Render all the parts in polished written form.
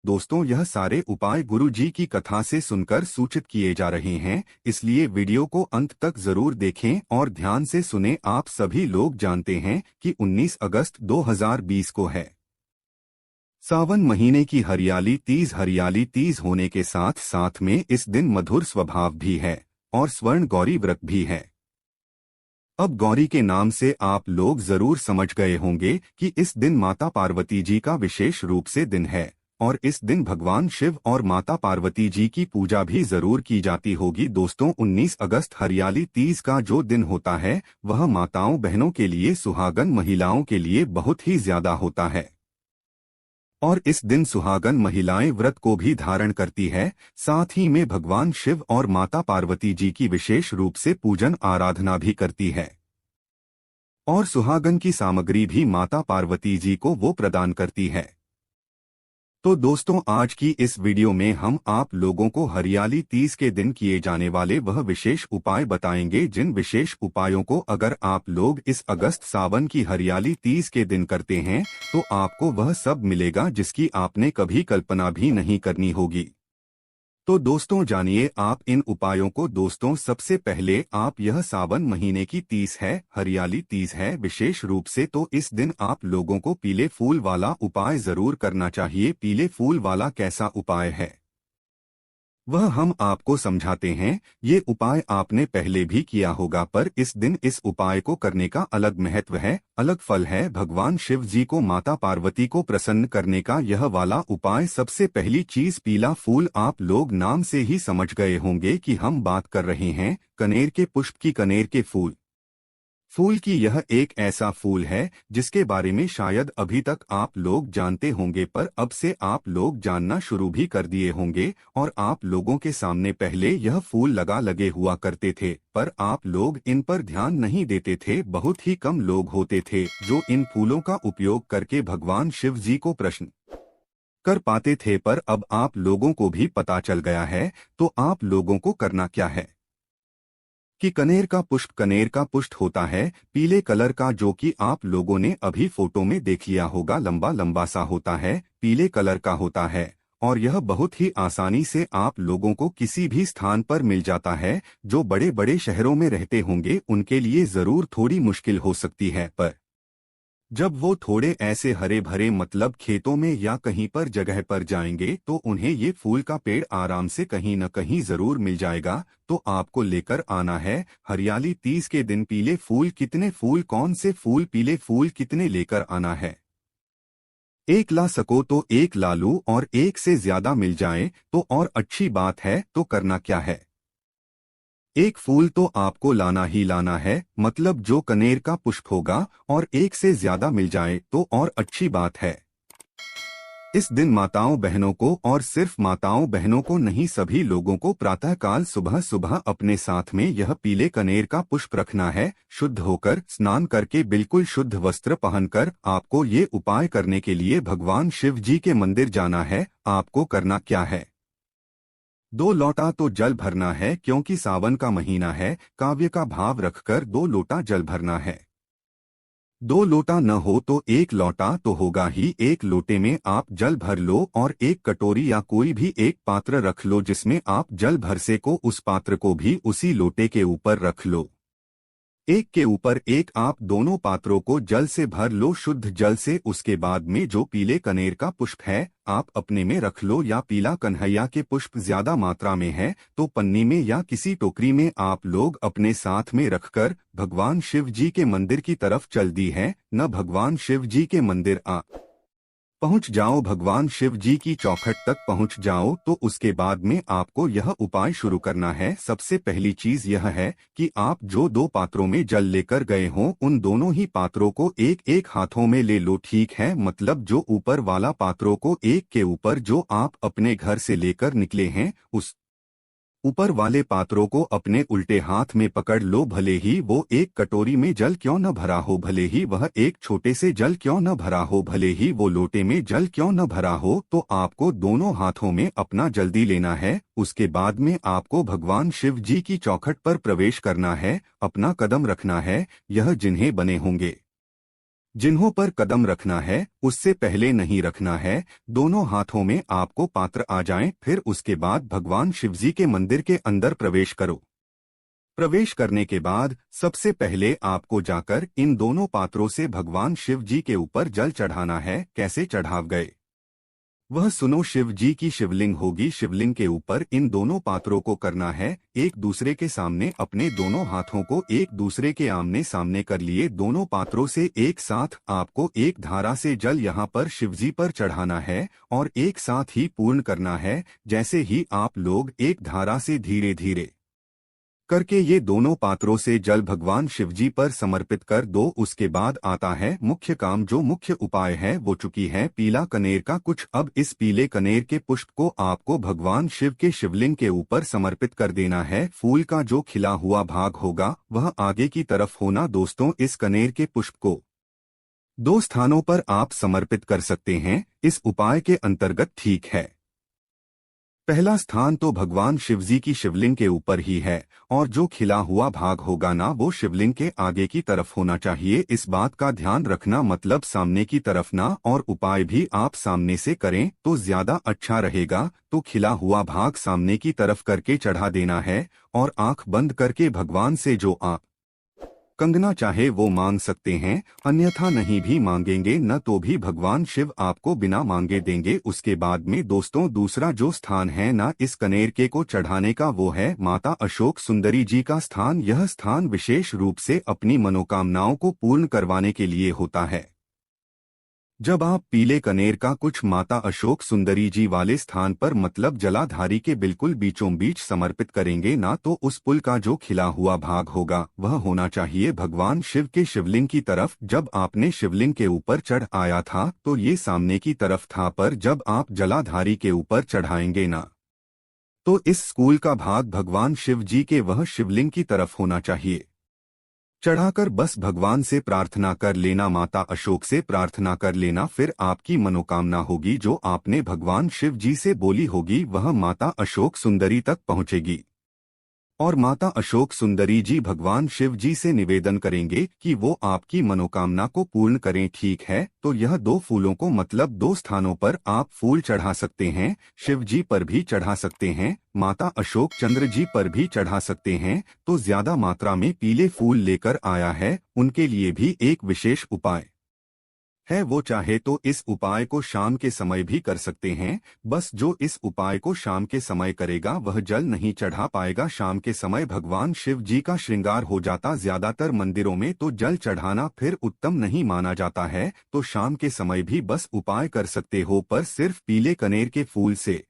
दोस्तों, यह सारे उपाय गुरु जी की कथा से सुनकर सूचित किए जा रहे हैं, इसलिए वीडियो को अंत तक जरूर देखें और ध्यान से सुने। आप सभी लोग जानते हैं कि 19 अगस्त 2020 को है सावन महीने की हरियाली तीज होने के साथ साथ में इस दिन मधुर स्वभाव भी है और स्वर्ण गौरी व्रत भी है। अब गौरी के नाम से आप लोग जरूर समझ गए होंगे कि इस दिन माता पार्वती जी का विशेष रूप से दिन है और इस दिन भगवान शिव और माता पार्वती जी की पूजा भी जरूर की जाती होगी। दोस्तों, 19 अगस्त हरियाली तीज का जो दिन होता है वह माताओं बहनों के लिए, सुहागन महिलाओं के लिए बहुत ही ज्यादा होता है और इस दिन सुहागन महिलाएं व्रत को भी धारण करती है। साथ ही में भगवान शिव और माता पार्वती जी की विशेष रूप से पूजन आराधना भी करती है और सुहागन की सामग्री भी माता पार्वती जी को वो प्रदान करती है। तो दोस्तों, आज की इस वीडियो में हम आप लोगों को हरियाली तीज के दिन किए जाने वाले वह विशेष उपाय बताएंगे, जिन विशेष उपायों को अगर आप लोग इस अगस्त सावन की हरियाली तीज के दिन करते हैं तो आपको वह सब मिलेगा जिसकी आपने कभी कल्पना भी नहीं करनी होगी। तो दोस्तों, जानिए आप इन उपायों को। दोस्तों, सबसे पहले आप यह सावन महीने की तीज है, हरियाली तीज है विशेष रूप से, तो इस दिन आप लोगों को पीले फूल वाला उपाय जरूर करना चाहिए। पीले फूल वाला कैसा उपाय है वह हम आपको समझाते हैं। ये उपाय आपने पहले भी किया होगा, पर इस दिन इस उपाय को करने का अलग महत्व है, अलग फल है। भगवान शिव जी को, माता पार्वती को प्रसन्न करने का यह वाला उपाय। सबसे पहली चीज पीला फूल। आप लोग नाम से ही समझ गए होंगे कि हम बात कर रहे हैं कनेर के पुष्प की। कनेर के फूल की यह एक ऐसा फूल है जिसके बारे में शायद अभी तक आप लोग जानते होंगे, पर अब से आप लोग जानना शुरू भी कर दिए होंगे और आप लोगों के सामने पहले यह फूल लगे हुआ करते थे, पर आप लोग इन पर ध्यान नहीं देते थे। बहुत ही कम लोग होते थे जो इन फूलों का उपयोग करके भगवान शिव जी को प्रसन्न कर पाते थे, पर अब आप लोगों को भी पता चल गया है। तो आप लोगों को करना क्या है कि कनेर का पुष्प होता है पीले कलर का, जो कि आप लोगों ने अभी फोटो में देख लिया होगा। लंबा लंबा सा होता है, पीले कलर का होता है और यह बहुत ही आसानी से आप लोगों को किसी भी स्थान पर मिल जाता है। जो बड़े बड़े शहरों में रहते होंगे उनके लिए जरूर थोड़ी मुश्किल हो सकती है, पर जब वो थोड़े ऐसे हरे भरे मतलब खेतों में या कहीं पर जगह पर जाएंगे तो उन्हें ये फूल का पेड़ आराम से कहीं न कहीं जरूर मिल जाएगा। तो आपको लेकर आना है हरियाली तीज के दिन पीले फूल। कितने फूल, कौन से फूल, पीले फूल कितने लेकर आना है? एक ला सको तो एक ला लो और एक से ज्यादा मिल जाए तो और अच्छी बात है। तो करना क्या है, एक फूल तो आपको लाना ही लाना है, मतलब जो कनेर का पुष्प होगा, और एक से ज्यादा मिल जाए तो और अच्छी बात है। इस दिन माताओं बहनों को, और सिर्फ माताओं बहनों को नहीं, सभी लोगों को प्रातःकाल सुबह सुबह अपने साथ में यह पीले कनेर का पुष्प रखना है। शुद्ध होकर, स्नान करके, बिल्कुल शुद्ध वस्त्र पहनकर आपको ये उपाय करने के लिए भगवान शिव जी के मंदिर जाना है। आपको करना क्या है, 2 लोटा तो जल भरना है, क्योंकि सावन का महीना है। काव्य का भाव रखकर 2 लोटा जल भरना है। 2 लोटा न हो तो 1 लोटा तो होगा ही। 1 लोटे में आप जल भर लो और एक कटोरी या कोई भी एक पात्र रख लो जिसमें आप जल भर से को, उस पात्र को भी उसी लोटे के ऊपर रख लो। एक के ऊपर एक आप दोनों पात्रों को जल से भर लो, शुद्ध जल से। उसके बाद में जो पीले कनेर का पुष्प है आप अपने में रख लो, या पीला कन्हैया के पुष्प ज्यादा मात्रा में है तो पन्नी में या किसी टोकरी में आप लोग अपने साथ में रखकर भगवान शिव जी के मंदिर की तरफ चल दी है न। भगवान शिव जी के मंदिर पहुंच जाओ, भगवान शिव जी की चौखट तक पहुंच जाओ, तो उसके बाद में आपको यह उपाय शुरू करना है। सबसे पहली चीज यह है कि आप जो 2 पात्रों में जल लेकर गए हों उन दोनों ही पात्रों को एक एक हाथों में ले लो, ठीक है? मतलब जो ऊपर वाला पात्रों को एक के ऊपर जो आप अपने घर से लेकर निकले हैं उस ऊपर वाले पात्रों को अपने उल्टे हाथ में पकड़ लो। भले ही वो एक कटोरी में जल क्यों न भरा हो, भले ही वह एक छोटे से जल क्यों न भरा हो, भले ही वो लोटे में जल क्यों न भरा हो, तो आपको दोनों हाथों में अपना जल्दी लेना है। उसके बाद में आपको भगवान शिव जी की चौखट पर प्रवेश करना है, अपना कदम रखना है। यह जिन्हें बने होंगे जिन्हों पर कदम रखना है उससे पहले नहीं रखना है। दोनों हाथों में आपको पात्र आ जाएं, फिर उसके बाद भगवान शिवजी के मंदिर के अंदर प्रवेश करो। प्रवेश करने के बाद सबसे पहले आपको जाकर इन दोनों पात्रों से भगवान शिव जी के ऊपर जल चढ़ाना है। कैसे चढ़ाव गए वह सुनो। शिव जी की शिवलिंग होगी, शिवलिंग के ऊपर इन दोनों पात्रों को करना है। एक दूसरे के सामने अपने दोनों हाथों को एक दूसरे के आमने सामने कर लिए। दोनों पात्रों से एक साथ आपको एक धारा से जल यहाँ पर शिवजी पर चढ़ाना है और एक साथ ही पूर्ण करना है। जैसे ही आप लोग एक धारा से धीरे धीरे करके ये दोनों पात्रों से जल भगवान शिवजी पर समर्पित कर दो, उसके बाद आता है मुख्य काम। जो मुख्य उपाय है वो चुकी है पीला कनेर का कुछ। अब इस पीले कनेर के पुष्प को आपको भगवान शिव के शिवलिंग के ऊपर समर्पित कर देना है। फूल का जो खिला हुआ भाग होगा वह आगे की तरफ होना। दोस्तों, इस कनेर के पुष्प को 2 स्थानों पर आप समर्पित कर सकते हैं इस उपाय के अंतर्गत, ठीक है। पहला स्थान तो भगवान शिवजी की शिवलिंग के ऊपर ही है और जो खिला हुआ भाग होगा ना वो शिवलिंग के आगे की तरफ होना चाहिए। इस बात का ध्यान रखना, मतलब सामने की तरफ ना। और उपाय भी आप सामने से करें तो ज्यादा अच्छा रहेगा। तो खिला हुआ भाग सामने की तरफ करके चढ़ा देना है और आंख बंद करके भगवान से जो आप कंगना चाहे वो मांग सकते हैं, अन्यथा नहीं भी मांगेंगे न तो भी भगवान शिव आपको बिना मांगे देंगे। उसके बाद में दोस्तों दूसरा जो स्थान है ना इस कनेर के को चढ़ाने का वो है माता अशोक सुंदरी जी का स्थान। यह स्थान विशेष रूप से अपनी मनोकामनाओं को पूर्ण करवाने के लिए होता है। जब आप पीले कनेर का कुछ माता अशोक सुंदरी जी वाले स्थान पर मतलब जलाधारी के बिल्कुल बीचों बीच समर्पित करेंगे ना तो उस पुल का जो खिला हुआ भाग होगा वह होना चाहिए भगवान शिव के शिवलिंग की तरफ। जब आपने शिवलिंग के ऊपर चढ़ आया था तो ये सामने की तरफ था, पर जब आप जलाधारी के ऊपर चढ़ाएंगे ना तो इस स्कूल का भाग भगवान शिव जी के वह शिवलिंग की तरफ होना चाहिए। चढ़ाकर बस भगवान से प्रार्थना कर लेना, माता अशोक से प्रार्थना कर लेना। फिर आपकी मनोकामना होगी जो आपने भगवान शिव जी से बोली होगी वह माता अशोक सुंदरी तक पहुंचेगी और माता अशोक सुंदरी जी भगवान शिव जी से निवेदन करेंगे कि वो आपकी मनोकामना को पूर्ण करें, ठीक है। तो यह 2 फूलों को मतलब 2 स्थानों पर आप फूल चढ़ा सकते हैं। शिव जी पर भी चढ़ा सकते हैं, माता अशोक चंद्र जी पर भी चढ़ा सकते हैं। तो ज्यादा मात्रा में पीले फूल लेकर आया है उनके लिए भी एक विशेष उपाय है, वो चाहे तो इस उपाय को शाम के समय भी कर सकते हैं। बस जो इस उपाय को शाम के समय करेगा वह जल नहीं चढ़ा पाएगा। शाम के समय भगवान शिव जी का श्रृंगार हो जाता, ज्यादातर मंदिरों में तो जल चढ़ाना फिर उत्तम नहीं माना जाता है। तो शाम के समय भी बस उपाय कर सकते हो, पर सिर्फ पीले कनेर के फूल से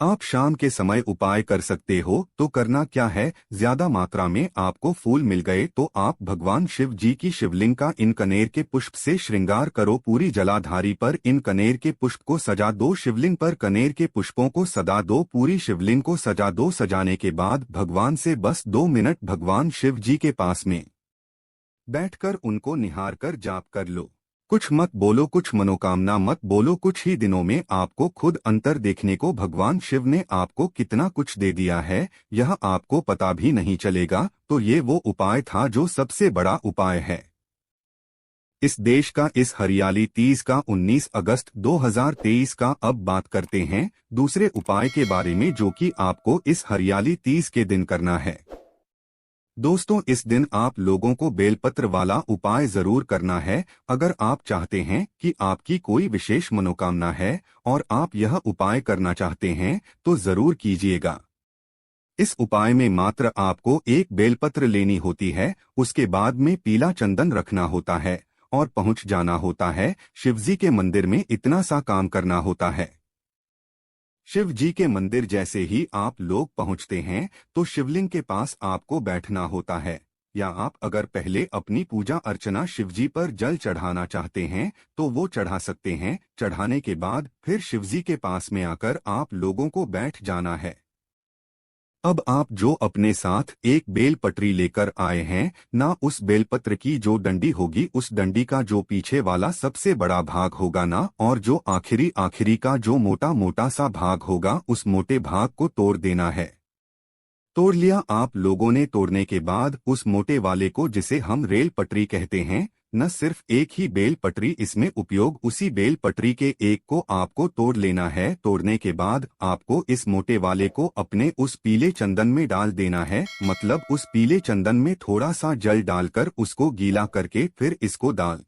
आप शाम के समय उपाय कर सकते हो। तो करना क्या है, ज्यादा मात्रा में आपको फूल मिल गए तो आप भगवान शिव जी की शिवलिंग का इन कनेर के पुष्प से श्रृंगार करो। पूरी जलाधारी पर इन कनेर के पुष्प को सजा दो, शिवलिंग पर कनेर के पुष्पों को सजा दो, पूरी शिवलिंग को सजा दो। सजाने के बाद भगवान से बस 2 मिनट भगवान शिव जी के पास में बैठकर उनको निहार कर जाप कर लो। कुछ मत बोलो, कुछ मनोकामना मत बोलो। कुछ ही दिनों में आपको खुद अंतर देखने को भगवान शिव ने आपको कितना कुछ दे दिया है यह आपको पता भी नहीं चलेगा। तो ये वो उपाय था जो सबसे बड़ा उपाय है इस देश का, इस हरियाली तीज का 19 अगस्त 2023 का। अब बात करते हैं दूसरे उपाय के बारे में जो कि आपको इस हरियाली तीज के दिन करना है। दोस्तों, इस दिन आप लोगों को बेलपत्र वाला उपाय जरूर करना है। अगर आप चाहते हैं कि आपकी कोई विशेष मनोकामना है और आप यह उपाय करना चाहते हैं तो जरूर कीजिएगा। इस उपाय में मात्र आपको एक बेलपत्र लेनी होती है, उसके बाद में पीला चंदन रखना होता है और पहुंच जाना होता है शिवजी के मंदिर में। इतना सा काम करना होता है। शिव जी के मंदिर जैसे ही आप लोग पहुंचते हैं तो शिवलिंग के पास आपको बैठना होता है, या आप अगर पहले अपनी पूजा अर्चना शिवजी पर जल चढ़ाना चाहते हैं तो वो चढ़ा सकते हैं। चढ़ाने के बाद फिर शिवजी के पास में आकर आप लोगों को बैठ जाना है। अब आप जो अपने साथ एक बेल पटरी लेकर आए हैं ना, उस बेलपत्र की जो डंडी होगी उस डंडी का जो पीछे वाला सबसे बड़ा भाग होगा ना, और जो आखिरी का जो मोटा मोटा सा भाग होगा उस मोटे भाग को तोड़ देना है। तोड़ लिया आप लोगों ने। तोड़ने के बाद उस मोटे वाले को, जिसे हम रेल पटरी कहते हैं, न सिर्फ एक ही बेल पटरी इसमें उपयोग, उसी बेल पटरी के एक को आपको तोड़ लेना है। तोड़ने के बाद आपको इस मोटे वाले को अपने उस पीले चंदन में डाल देना है, मतलब उस पीले चंदन में थोड़ा सा जल डालकर उसको गीला करके फिर इसको डाल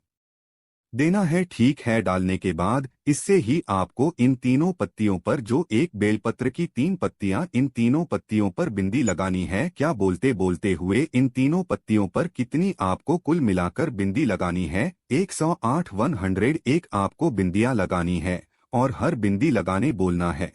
देना है। ठीक है, डालने के बाद इससे ही आपको इन तीनों पत्तियों पर, जो एक बेलपत्र की 3 पत्तियां, इन तीनों पत्तियों पर बिंदी लगानी है। क्या बोलते बोलते हुए इन तीनों पत्तियों पर कितनी आपको कुल मिलाकर बिंदी लगानी है? 108 101 आपको बिंदियां लगानी है और हर बिंदी लगाने बोलना है।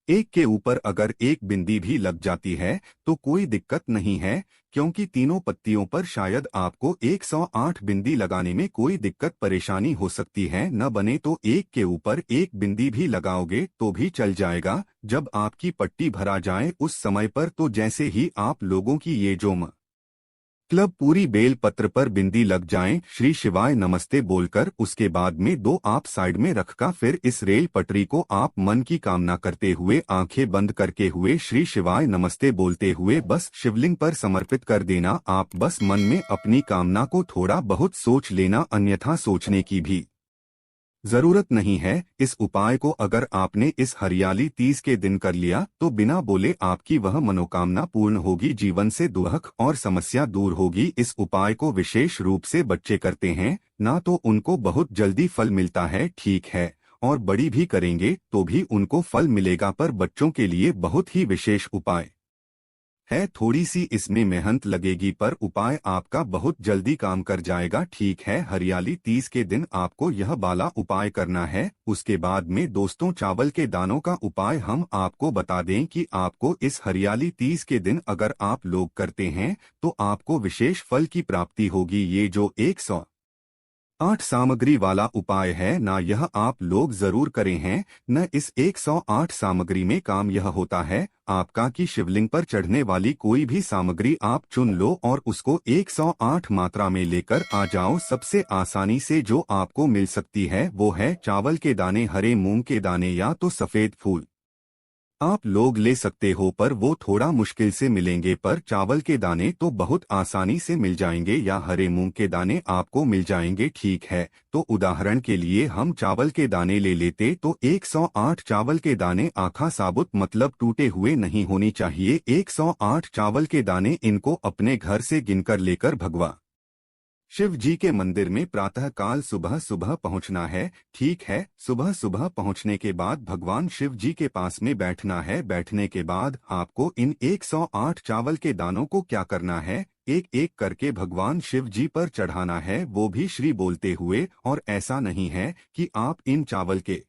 एक के ऊपर अगर एक बिंदी भी लग जाती है तो कोई दिक्कत नहीं है, क्योंकि तीनों पत्तियों पर शायद आपको 108 बिंदी लगाने में कोई दिक्कत परेशानी हो सकती है। न बने तो एक के ऊपर एक बिंदी भी लगाओगे तो भी चल जाएगा। जब आपकी पट्टी भरा जाए उस समय पर, तो जैसे ही आप लोगों की ये जो क्लब पूरी बेल पत्र पर बिंदी लग जाएं, श्री शिवाय नमस्ते बोलकर उसके बाद में 2 आप साइड में रखकर फिर इस रेल पटरी को आप मन की कामना करते हुए, आंखें बंद करके हुए, श्री शिवाय नमस्ते बोलते हुए बस शिवलिंग पर समर्पित कर देना। आप बस मन में अपनी कामना को थोड़ा बहुत सोच लेना, अन्यथा सोचने की भी जरूरत नहीं है। इस उपाय को अगर आपने इस हरियाली तीज के दिन कर लिया तो बिना बोले आपकी वह मनोकामना पूर्ण होगी, जीवन से दुख और समस्या दूर होगी। इस उपाय को विशेष रूप से बच्चे करते हैं ना, तो उनको बहुत जल्दी फल मिलता है, ठीक है, और बड़ी भी करेंगे तो भी उनको फल मिलेगा, पर बच्चों के लिए बहुत ही विशेष उपाय है। थोड़ी सी इसमें मेहनत लगेगी पर उपाय आपका बहुत जल्दी काम कर जाएगा, ठीक है। हरियाली तीज के दिन आपको यह वाला उपाय करना है। उसके बाद में दोस्तों, चावल के दानों का उपाय हम आपको बता दें कि आपको इस हरियाली तीज के दिन अगर आप लोग करते हैं तो आपको विशेष फल की प्राप्ति होगी। ये जो 108 सामग्री वाला उपाय है ना, यह आप लोग जरूर करें हैं न। इस 108 सामग्री में काम यह होता है आपका कि शिवलिंग पर चढ़ने वाली कोई भी सामग्री आप चुन लो और उसको 108 मात्रा में लेकर आ जाओ। सबसे आसानी से जो आपको मिल सकती है वो है चावल के दाने, हरे मूंग के दाने या तो सफेद फूल आप लोग ले सकते हो, पर वो थोड़ा मुश्किल से मिलेंगे। पर चावल के दाने तो बहुत आसानी से मिल जाएंगे, या हरे मूंग के दाने आपको मिल जाएंगे, ठीक है। तो उदाहरण के लिए हम चावल के दाने ले लेते तो 108 चावल के दाने, आखा साबुत मतलब टूटे हुए नहीं होनी चाहिए। 108 चावल के दाने, इनको अपने घर से गिनकर लेकर भगवा शिव जी के मंदिर में प्रातः काल सुबह सुबह पहुंचना है, ठीक है। सुबह सुबह पहुंचने के बाद भगवान शिव जी के पास में बैठना है। बैठने के बाद आपको इन 108 चावल के दानों को क्या करना है, एक एक करके भगवान शिव जी पर चढ़ाना है, वो भी श्री बोलते हुए। और ऐसा नहीं है कि आप इन चावल के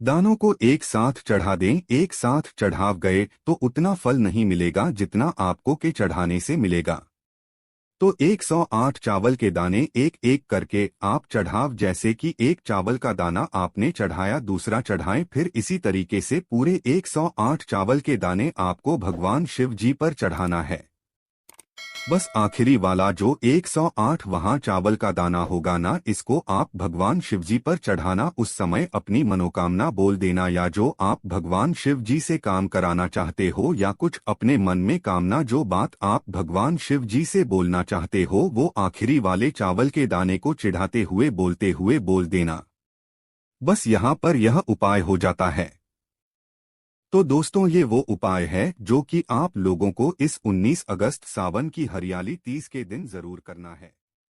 दानों को एक साथ चढ़ा दें। एक साथ चढ़ाव गए तो उतना फल नहीं मिलेगा जितना आपको के चढ़ाने से मिलेगा। तो 108 चावल के दाने एक एक करके आप चढ़ाव, जैसे कि एक चावल का दाना आपने चढ़ाया, दूसरा चढ़ाएं, फिर इसी तरीके से पूरे 108 चावल के दाने आपको भगवान शिव जी पर चढ़ाना है। बस आखिरी वाला जो 108 वहां चावल का दाना होगा ना, इसको आप भगवान शिव जी पर चढ़ाना। उस समय अपनी मनोकामना बोल देना, या जो आप भगवान शिव जी से काम कराना चाहते हो या कुछ अपने मन में कामना, जो बात आप भगवान शिव जी से बोलना चाहते हो, वो आखिरी वाले चावल के दाने को चिढ़ाते हुए बोलते हुए बोल देना। बस यहाँ पर यह उपाय हो जाता है। तो दोस्तों, ये वो उपाय है जो कि आप लोगों को इस 19 अगस्त सावन की हरियाली तीज के दिन जरूर करना है।